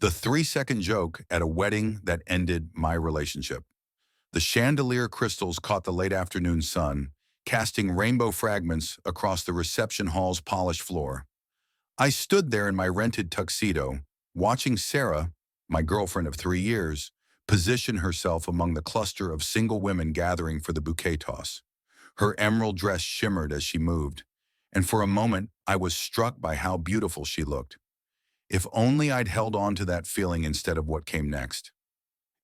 The 3-second joke at a wedding that ended my relationship. The chandelier crystals caught the late afternoon sun, casting rainbow fragments across the reception hall's polished floor. I stood there in my rented tuxedo, watching Sarah, my girlfriend of 3 years, position herself among the cluster of single women gathering for the bouquet toss. Her emerald dress shimmered as she moved, and for a moment I was struck by how beautiful she looked. If only I'd held on to that feeling instead of what came next.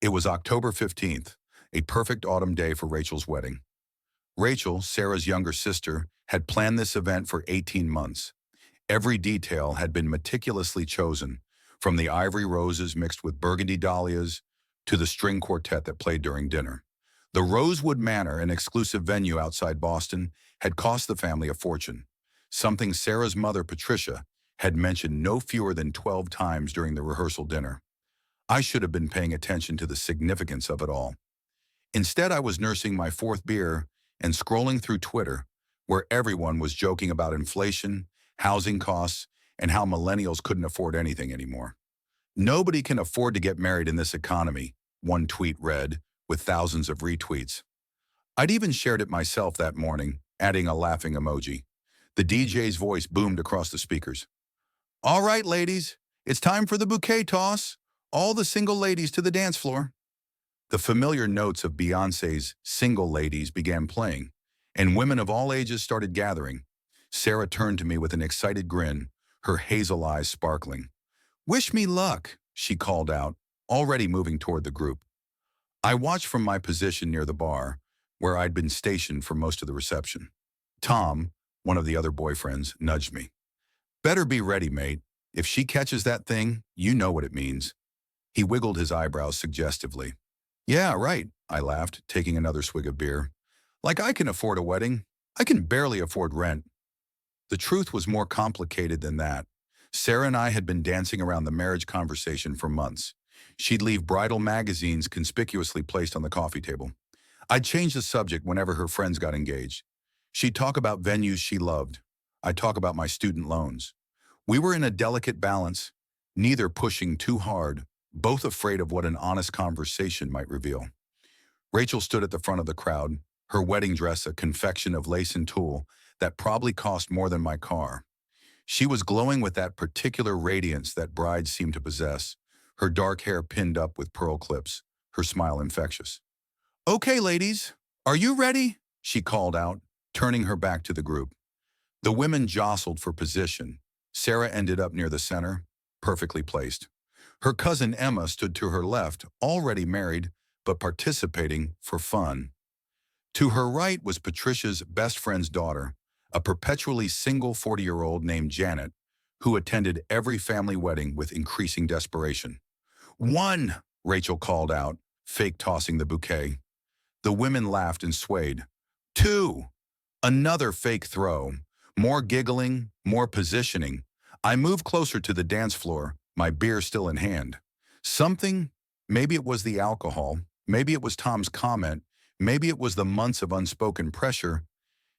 It was October 15th, a perfect autumn day for Rachel's wedding. Rachel, Sarah's younger sister, had planned this event for 18 months. Every detail had been meticulously chosen, from the ivory roses mixed with burgundy dahlias to the string quartet that played during dinner. The Rosewood Manor, an exclusive venue outside Boston, had cost the family a fortune, something Sarah's mother, Patricia, had mentioned no fewer than 12 times during the rehearsal dinner. I should have been paying attention to the significance of it all. Instead, I was nursing my fourth beer and scrolling through Twitter, where everyone was joking about inflation, housing costs, and how millennials couldn't afford anything anymore. "Nobody can afford to get married in this economy," one tweet read, with thousands of retweets. I'd even shared it myself that morning, adding a laughing emoji. The DJ's voice boomed across the speakers. "All right, ladies, it's time for the bouquet toss. All the single ladies to the dance floor." The familiar notes of Beyoncé's "Single Ladies" began playing, and women of all ages started gathering. Sarah turned to me with an excited grin, her hazel eyes sparkling. "Wish me luck," she called out, already moving toward the group. I watched from my position near the bar, where I'd been stationed for most of the reception. Tom, one of the other boyfriends, nudged me. "Better be ready, mate. If she catches that thing, you know what it means." He wiggled his eyebrows suggestively. "Yeah, right," I laughed, taking another swig of beer. "Like I can afford a wedding. I can barely afford rent." The truth was more complicated than that. Sarah and I had been dancing around the marriage conversation for months. She'd leave bridal magazines conspicuously placed on the coffee table. I'd change the subject whenever her friends got engaged. She'd talk about venues she loved. I'd talk about my student loans. We were in a delicate balance, neither pushing too hard, both afraid of what an honest conversation might reveal. Rachel stood at the front of the crowd, her wedding dress a confection of lace and tulle that probably cost more than my car. She was glowing with that particular radiance that brides seem to possess, her dark hair pinned up with pearl clips, her smile infectious. "Okay, ladies, are you ready?" she called out, turning her back to the group. The women jostled for position. Sarah ended up near the center, perfectly placed. Her cousin Emma stood to her left, already married, but participating for fun. To her right was Patricia's best friend's daughter, a perpetually single 40-year-old named Janet, who attended every family wedding with increasing desperation. "One," Rachel called out, fake tossing the bouquet. The women laughed and swayed. "Two." Another fake throw. More giggling, more positioning. I moved closer to the dance floor, my beer still in hand. Something, maybe it was the alcohol, maybe it was Tom's comment, maybe it was the months of unspoken pressure,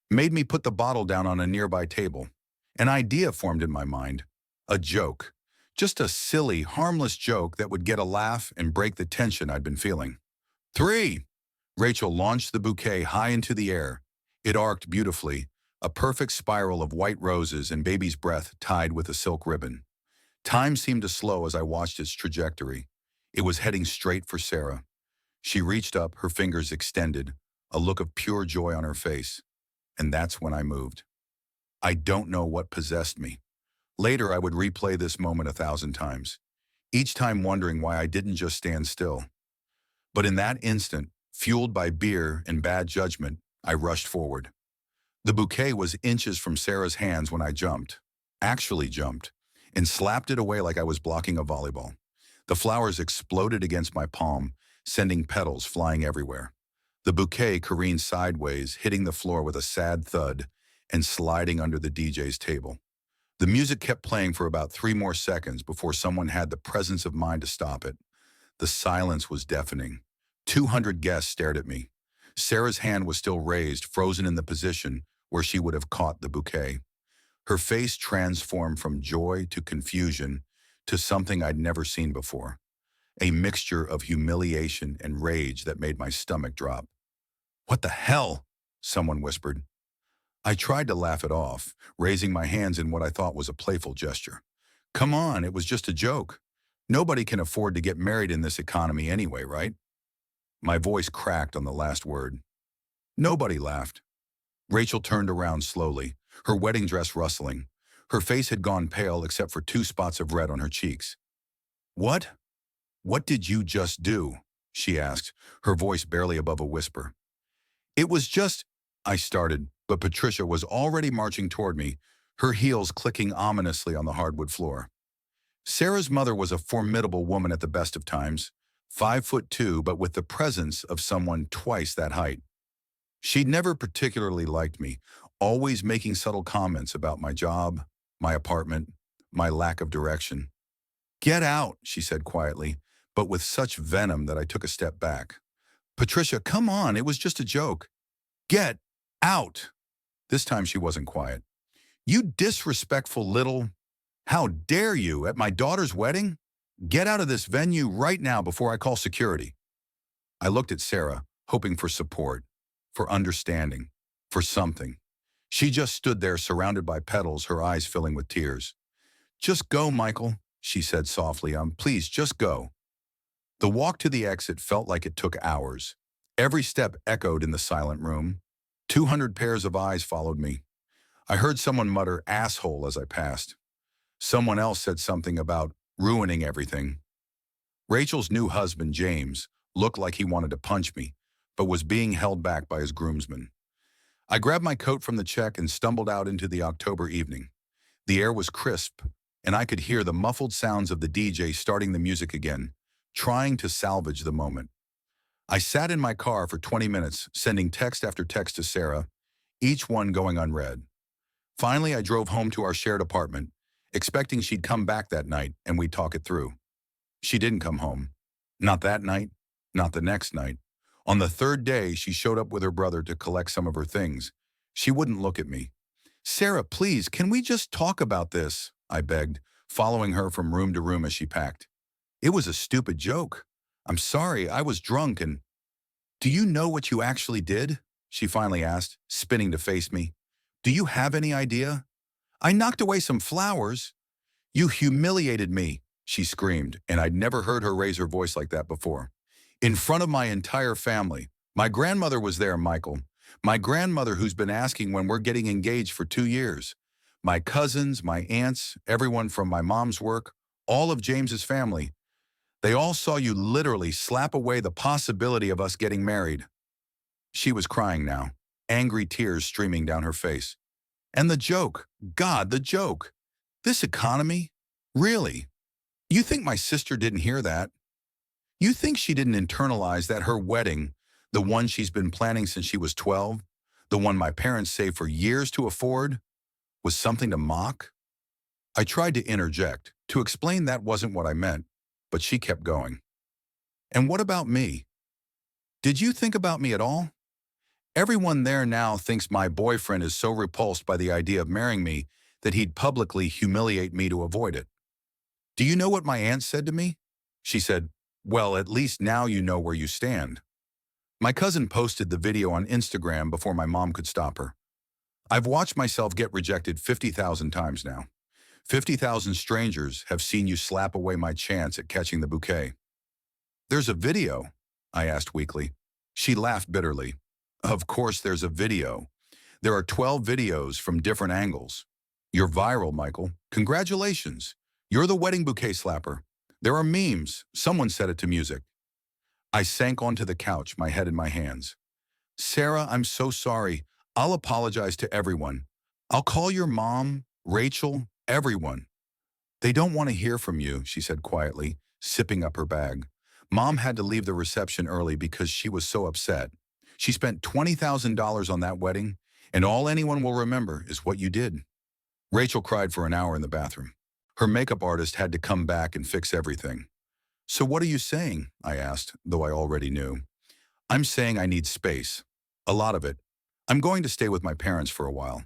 made me put the bottle down on a nearby table. An idea formed in my mind. A joke. Just a silly, harmless joke that would get a laugh and break the tension I'd been feeling. "Three." Rachel launched the bouquet high into the air. It arced beautifully, a perfect spiral of white roses and baby's breath tied with a silk ribbon. Time seemed to slow as I watched its trajectory. It was heading straight for Sarah. She reached up, her fingers extended, a look of pure joy on her face. And that's when I moved. I don't know what possessed me. Later, I would replay this moment 1,000 times, each time wondering why I didn't just stand still. But in that instant, fueled by beer and bad judgment, I rushed forward. The bouquet was inches from Sarah's hands when I actually jumped, and slapped it away like I was blocking a volleyball. The flowers exploded against my palm, sending petals flying everywhere. The bouquet careened sideways, hitting the floor with a sad thud and sliding under the DJ's table. The music kept playing for about 3 more seconds before someone had the presence of mind to stop it. The silence was deafening. 200 guests stared at me. Sarah's hand was still raised, frozen in the position where she would have caught the bouquet. Her face transformed from joy to confusion to something I'd never seen before, a mixture of humiliation and rage that made my stomach drop. "What the hell?" someone whispered. I tried to laugh it off, raising my hands in what I thought was a playful gesture. "Come on, it was just a joke. Nobody can afford to get married in this economy anyway, right?" My voice cracked on the last word. Nobody laughed. Rachel turned around slowly, her wedding dress rustling. Her face had gone pale except for 2 spots of red on her cheeks. "What? What did you just do?" she asked, her voice barely above a whisper. "It was just," I started, but Patricia was already marching toward me, her heels clicking ominously on the hardwood floor. Sarah's mother was a formidable woman at the best of times, 5'2", but with the presence of someone twice that height. She'd never particularly liked me, always making subtle comments about my job, my apartment, my lack of direction. "Get out," she said quietly, but with such venom that I took a step back. "Patricia, come on, it was just a joke. Get out." This time she wasn't quiet. "You disrespectful little... How dare you, at my daughter's wedding? Get out of this venue right now before I call security." I looked at Sarah, hoping for support, for understanding, for something. She just stood there surrounded by petals, her eyes filling with tears. "Just go, Michael," she said softly. Please, just go." The walk to the exit felt like it took hours. Every step echoed in the silent room. 200 pairs of eyes followed me. I heard someone mutter "asshole" as I passed. Someone else said something about ruining everything. Rachel's new husband, James, looked like he wanted to punch me, but was being held back by his groomsmen. I grabbed my coat from the check and stumbled out into the October evening. The air was crisp, and I could hear the muffled sounds of the DJ starting the music again, trying to salvage the moment. I sat in my car for 20 minutes, sending text after text to Sarah, each one going unread. Finally, I drove home to our shared apartment, expecting she'd come back that night and we'd talk it through. She didn't come home. Not that night, not the next night. On the third day, she showed up with her brother to collect some of her things. She wouldn't look at me. "Sarah, please, can we just talk about this?" I begged, following her from room to room as she packed. "It was a stupid joke. I'm sorry, I was drunk and..." "Do you know what you actually did?" she finally asked, spinning to face me. "Do you have any idea? I knocked away some flowers." "You humiliated me," she screamed, and I'd never heard her raise her voice like that before. "In front of my entire family. My grandmother was there, Michael. My grandmother who's been asking when we're getting engaged for 2 years. My cousins, my aunts, everyone from my mom's work, all of James's family. They all saw you literally slap away the possibility of us getting married." She was crying now, angry tears streaming down her face. "And the joke, God, the joke. This economy? Really? You think my sister didn't hear that? You think she didn't internalize that her wedding, the one she's been planning since she was 12, the one my parents saved for years to afford, was something to mock?" I tried to interject, to explain that wasn't what I meant, but she kept going. "And what about me? Did you think about me at all? Everyone there now thinks my boyfriend is so repulsed by the idea of marrying me that he'd publicly humiliate me to avoid it. Do you know what my aunt said to me? She said, 'Well, at least now you know where you stand.'" My cousin posted the video on Instagram before my mom could stop her. "I've watched myself get rejected 50,000 times now. 50,000 strangers have seen you slap away my chance at catching the bouquet." "There's a video?" I asked weakly. She laughed bitterly. "Of course there's a video. There are 12 videos from different angles. You're viral, Michael. Congratulations. You're the wedding bouquet slapper. There are memes. Someone set it to music." I sank onto the couch, my head in my hands. "Sarah, I'm so sorry. I'll apologize to everyone. I'll call your mom, Rachel, everyone." "They don't want to hear from you," she said quietly, sipping up her bag. "Mom had to leave the reception early because she was so upset. She spent $20,000 on that wedding, and all anyone will remember is what you did." Rachel cried for an hour in the bathroom. Her makeup artist had to come back and fix everything. "So what are you saying?" I asked, though I already knew. "I'm saying I need space. A lot of it. I'm going to stay with my parents for a while."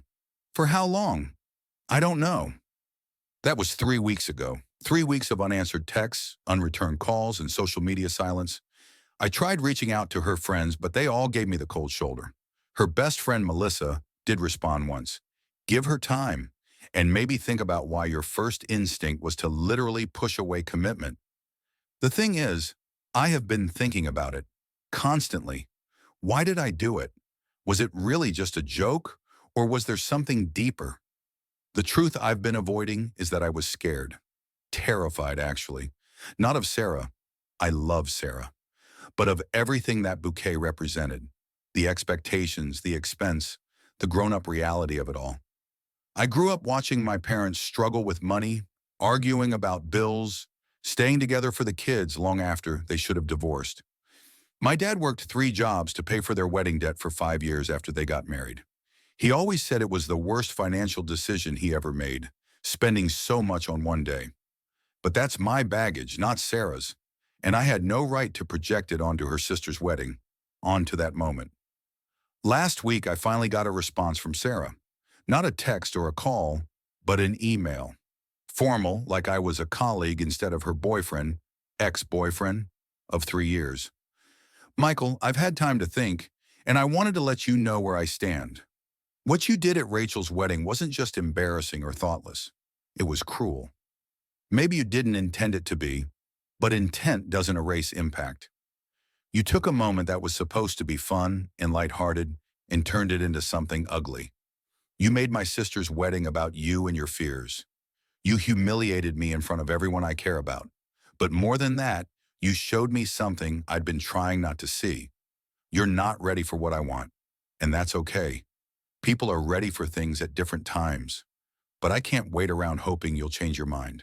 "For how long?" "I don't know." That was 3 weeks ago. 3 weeks of unanswered texts, unreturned calls, and social media silence. I tried reaching out to her friends, but they all gave me the cold shoulder. Her best friend, Melissa, did respond once. Give her time, and maybe think about why your first instinct was to literally push away commitment. The thing is, I have been thinking about it constantly. Why did I do it? Was it really just a joke, or was there something deeper? The truth I've been avoiding is that I was scared. Terrified, actually. Not of Sarah. I love Sarah. But of everything that bouquet represented. The expectations, the expense, the grown-up reality of it all. I grew up watching my parents struggle with money, arguing about bills, staying together for the kids long after they should have divorced. My dad worked 3 jobs to pay for their wedding debt for 5 years after they got married. He always said it was the worst financial decision he ever made, spending so much on one day. But that's my baggage, not Sarah's, and I had no right to project it onto her sister's wedding, onto that moment. Last week, I finally got a response from Sarah. Not a text or a call, but an email. Formal, like I was a colleague instead of her boyfriend, ex-boyfriend, of 3 years. Michael, I've had time to think, and I wanted to let you know where I stand. What you did at Rachel's wedding wasn't just embarrassing or thoughtless. It was cruel. Maybe you didn't intend it to be, but intent doesn't erase impact. You took a moment that was supposed to be fun and lighthearted and turned it into something ugly. You made my sister's wedding about you and your fears. You humiliated me in front of everyone I care about. But more than that, you showed me something I'd been trying not to see. You're not ready for what I want, and that's okay. People are ready for things at different times, but I can't wait around hoping you'll change your mind.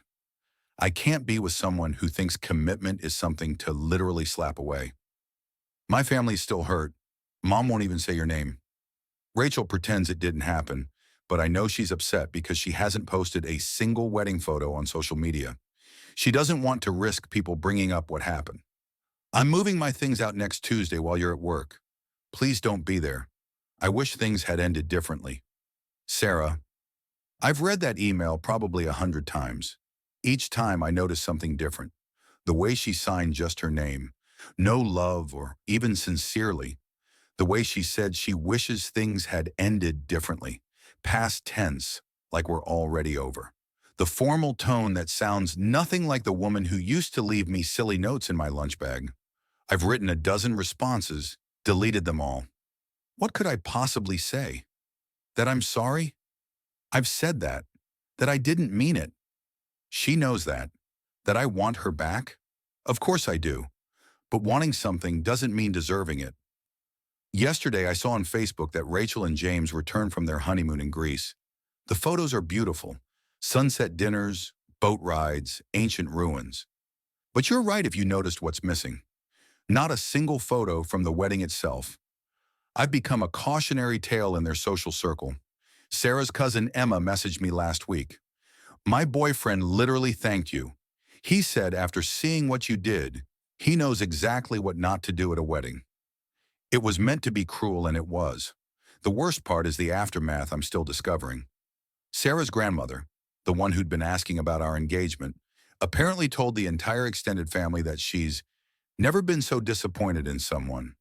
I can't be with someone who thinks commitment is something to literally slap away. My family's still hurt. Mom won't even say your name. Rachel pretends it didn't happen, but I know she's upset because she hasn't posted a single wedding photo on social media. She doesn't want to risk people bringing up what happened. I'm moving my things out next Tuesday while you're at work. Please don't be there. I wish things had ended differently. Sarah. I've read that email probably 100 times. Each time I notice something different. The way she signed just her name. No love or even sincerely. The way she said she wishes things had ended differently. Past tense, like we're already over. The formal tone that sounds nothing like the woman who used to leave me silly notes in my lunch bag. I've written a dozen responses, deleted them all. What could I possibly say? That I'm sorry? I've said that. That I didn't mean it. She knows that. That I want her back? Of course I do. But wanting something doesn't mean deserving it. Yesterday I saw on Facebook that Rachel and James returned from their honeymoon in Greece. The photos are beautiful. Sunset dinners, boat rides, ancient ruins. But you're right if you noticed what's missing. Not a single photo from the wedding itself. I've become a cautionary tale in their social circle. Sarah's cousin Emma messaged me last week. My boyfriend literally thanked you. He said after seeing what you did, he knows exactly what not to do at a wedding. It was meant to be cruel, and it was. The worst part is the aftermath I'm still discovering. Sarah's grandmother, the one who'd been asking about our engagement, apparently told the entire extended family that she's never been so disappointed in someone.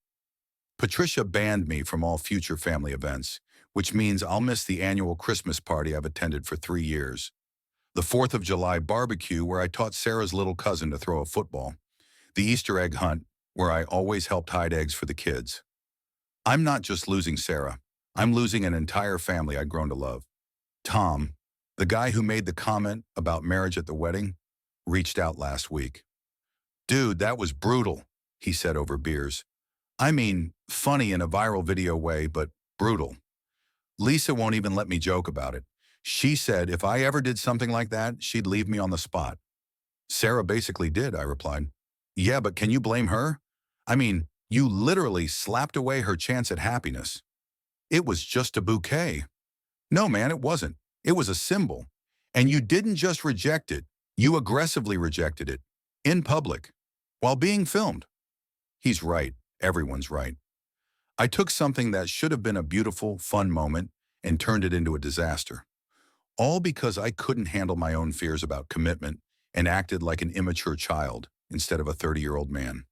Patricia banned me from all future family events, which means I'll miss the annual Christmas party I've attended for 3 years. The 4th of July barbecue where I taught Sarah's little cousin to throw a football. The Easter egg hunt where I always helped hide eggs for the kids. I'm not just losing Sarah. I'm losing an entire family I'd grown to love. Tom, the guy who made the comment about marriage at the wedding, reached out last week. Dude, that was brutal, he said over beers. I mean, funny in a viral video way, but brutal. Lisa won't even let me joke about it. She said if I ever did something like that, she'd leave me on the spot. Sarah basically did, I replied. Yeah, but can you blame her? I mean, you literally slapped away her chance at happiness. It was just a bouquet. No, man, it wasn't. It was a symbol. And you didn't just reject it. You aggressively rejected it. In public. While being filmed. He's right. Everyone's right. I took something that should have been a beautiful, fun moment and turned it into a disaster. All because I couldn't handle my own fears about commitment and acted like an immature child instead of a 30-year-old man.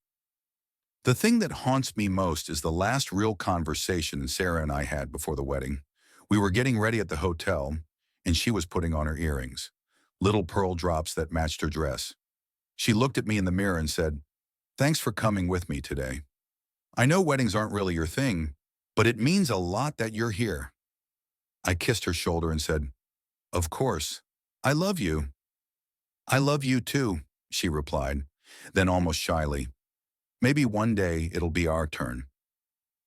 The thing that haunts me most is the last real conversation Sarah and I had before the wedding. We were getting ready at the hotel, and she was putting on her earrings, little pearl drops that matched her dress. She looked at me in the mirror and said, "Thanks for coming with me today. I know weddings aren't really your thing, but it means a lot that you're here." I kissed her shoulder and said, "Of course. I love you." "I love you too," she replied, then almost shyly, "Maybe one day it'll be our turn."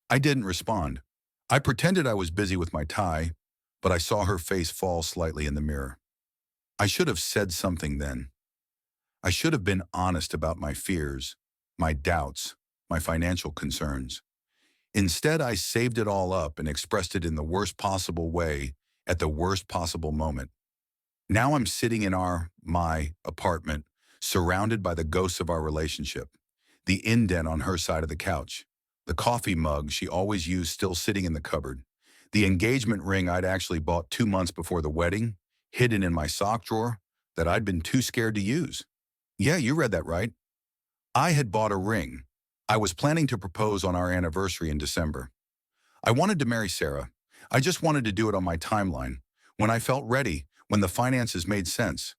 I didn't respond. I pretended I was busy with my tie, but I saw her face fall slightly in the mirror. I should have said something then. I should have been honest about my fears, my doubts, my financial concerns. Instead, I saved it all up and expressed it in the worst possible way at the worst possible moment. Now I'm sitting in my apartment, surrounded by the ghosts of our relationship. The indent on her side of the couch, the coffee mug she always used still sitting in the cupboard, the engagement ring I'd actually bought 2 months before the wedding, hidden in my sock drawer that I'd been too scared to use. Yeah, you read that right. I had bought a ring. I was planning to propose on our anniversary in December. I wanted to marry Sarah. I just wanted to do it on my timeline, when I felt ready, when the finances made sense.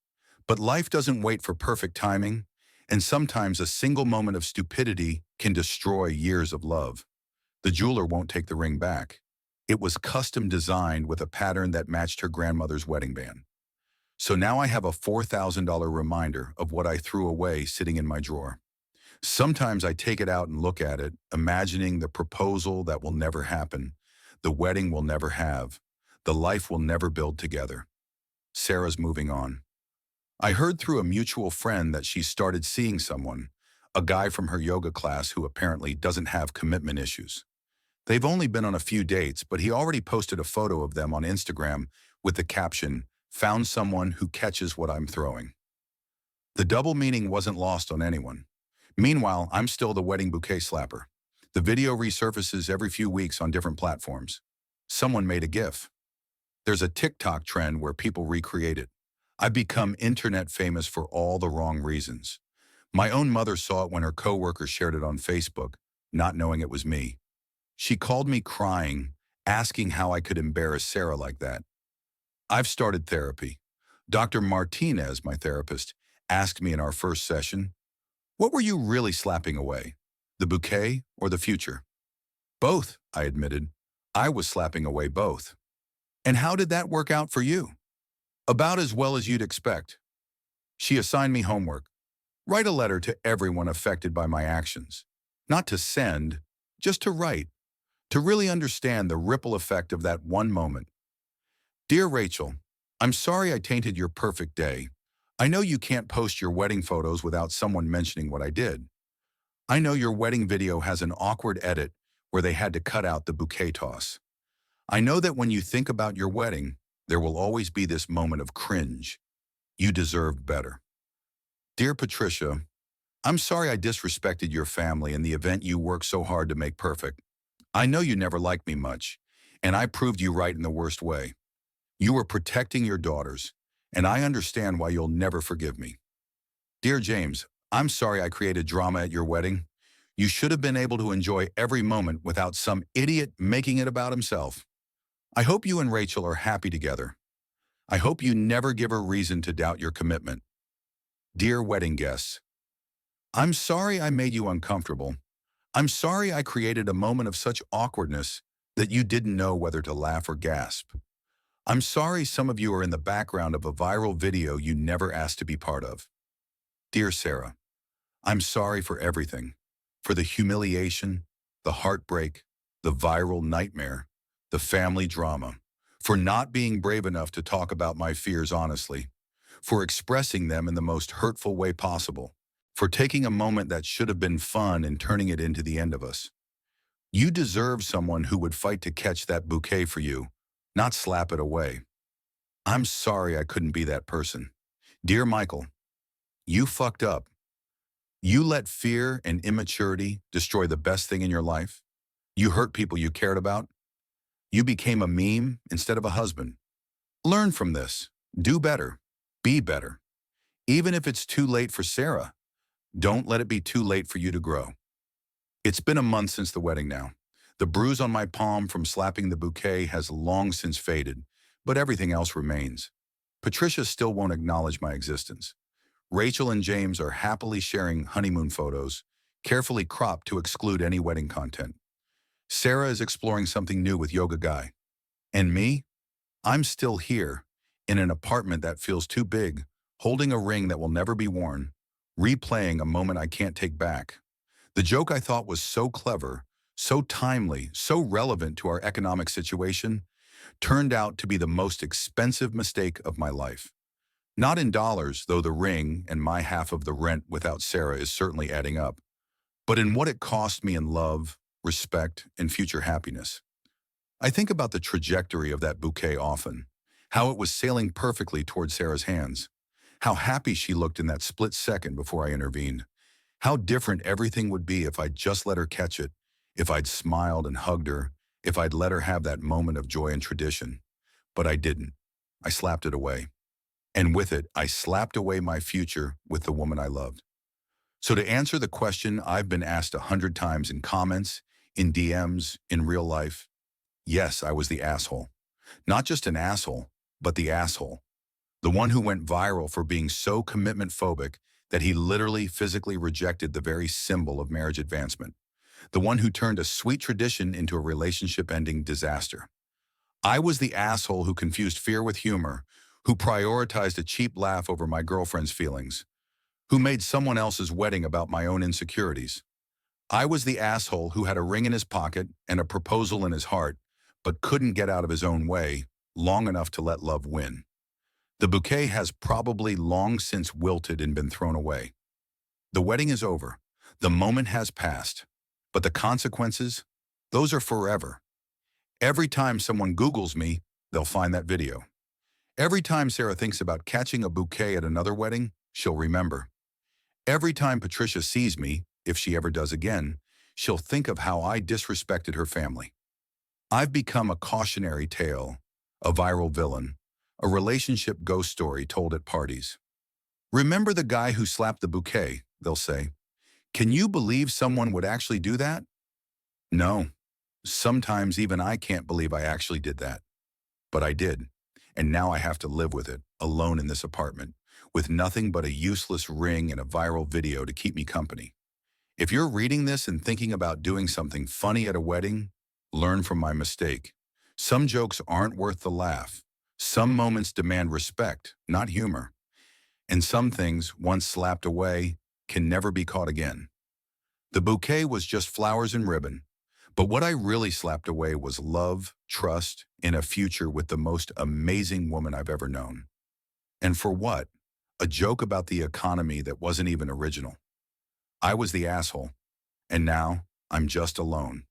But life doesn't wait for perfect timing, and sometimes a single moment of stupidity can destroy years of love. The jeweler won't take the ring back. It was custom designed with a pattern that matched her grandmother's wedding band. So now I have a $4,000 reminder of what I threw away sitting in my drawer. Sometimes I take it out and look at it, imagining the proposal that will never happen, the wedding we'll never have, the life we'll never build together. Sarah's moving on. I heard through a mutual friend that she started seeing someone, a guy from her yoga class who apparently doesn't have commitment issues. They've only been on a few dates, but he already posted a photo of them on Instagram with the caption, "Found someone who catches what I'm throwing." The double meaning wasn't lost on anyone. Meanwhile, I'm still the wedding bouquet slapper. The video resurfaces every few weeks on different platforms. Someone made a GIF. There's a TikTok trend where people recreate it. I've become internet famous for all the wrong reasons. My own mother saw it when her coworker shared it on Facebook, not knowing it was me. She called me crying, asking how I could embarrass Sarah like that. I've started therapy. Dr. Martinez, my therapist, asked me in our first session, "What were you really slapping away? The bouquet or the future?" "Both," I admitted. I was slapping away both. "And how did that work out for you?" "About as well as you'd expect." She assigned me homework. Write a letter to everyone affected by my actions. Not to send, just to write. To really understand the ripple effect of that one moment. "Dear Rachel, I'm sorry I tainted your perfect day. I know you can't post your wedding photos without someone mentioning what I did. I know your wedding video has an awkward edit where they had to cut out the bouquet toss. I know that when you think about your wedding, there will always be this moment of cringe. You deserved better. Dear Patricia, I'm sorry I disrespected your family and the event you worked so hard to make perfect. I know you never liked me much, and I proved you right in the worst way. You were protecting your daughters, and I understand why you'll never forgive me. Dear James, I'm sorry I created drama at your wedding. You should have been able to enjoy every moment without some idiot making it about himself. I hope you and Rachel are happy together. I hope you never give her reason to doubt your commitment. Dear wedding guests, I'm sorry I made you uncomfortable. I'm sorry I created a moment of such awkwardness that you didn't know whether to laugh or gasp. I'm sorry some of you are in the background of a viral video you never asked to be part of. Dear Sarah, I'm sorry for everything, for the humiliation, the heartbreak, the viral nightmare, the family drama, for not being brave enough to talk about my fears honestly, for expressing them in the most hurtful way possible, for taking a moment that should have been fun and turning it into the end of us. You deserve someone who would fight to catch that bouquet for you, not slap it away. I'm sorry I couldn't be that person. Dear Michael, you fucked up. You let fear and immaturity destroy the best thing in your life. You hurt people you cared about. You became a meme instead of a husband. Learn from this. Do better. Be better. Even if it's too late for Sarah, don't let it be too late for you to grow. It's been a month since the wedding now. The bruise on my palm from slapping the bouquet has long since faded, but everything else remains. Patricia still won't acknowledge my existence. Rachel and James are happily sharing honeymoon photos, carefully cropped to exclude any wedding content. Sarah is exploring something new with Yoga Guy. And me? I'm still here, in an apartment that feels too big, holding a ring that will never be worn, replaying a moment I can't take back. The joke I thought was so clever, so timely, so relevant to our economic situation, turned out to be the most expensive mistake of my life. Not in dollars, though the ring and my half of the rent without Sarah is certainly adding up, but in what it cost me in love, respect, and future happiness. I think about the trajectory of that bouquet often, how it was sailing perfectly toward Sarah's hands, how happy she looked in that split second before I intervened, how different everything would be if I'd just let her catch it, if I'd smiled and hugged her, if I'd let her have that moment of joy and tradition. But I didn't. I slapped it away. And with it, I slapped away my future with the woman I loved. So to answer the question I've been asked 100 times in comments, in DMs, in real life, yes, I was the asshole. Not just an asshole, but the asshole. The one who went viral for being so commitment phobic that he literally physically rejected the very symbol of marriage advancement. The one who turned a sweet tradition into a relationship-ending disaster. I was the asshole who confused fear with humor, who prioritized a cheap laugh over my girlfriend's feelings, who made someone else's wedding about my own insecurities. I was the asshole who had a ring in his pocket and a proposal in his heart, but couldn't get out of his own way long enough to let love win. The bouquet has probably long since wilted and been thrown away. The wedding is over. The moment has passed. But the consequences, those are forever. Every time someone Googles me, they'll find that video. Every time Sarah thinks about catching a bouquet at another wedding, she'll remember. Every time Patricia sees me, if she ever does again, she'll think of how I disrespected her family. I've become a cautionary tale, a viral villain, a relationship ghost story told at parties. Remember the guy who slapped the bouquet, they'll say. Can you believe someone would actually do that? No. Sometimes even I can't believe I actually did that. But I did. And now I have to live with it, alone in this apartment, with nothing but a useless ring and a viral video to keep me company. If you're reading this and thinking about doing something funny at a wedding, learn from my mistake. Some jokes aren't worth the laugh. Some moments demand respect, not humor. And some things, once slapped away, can never be caught again. The bouquet was just flowers and ribbon, but what I really slapped away was love, trust, and a future with the most amazing woman I've ever known. And for what? A joke about the economy that wasn't even original. I was the asshole, and now I'm just alone.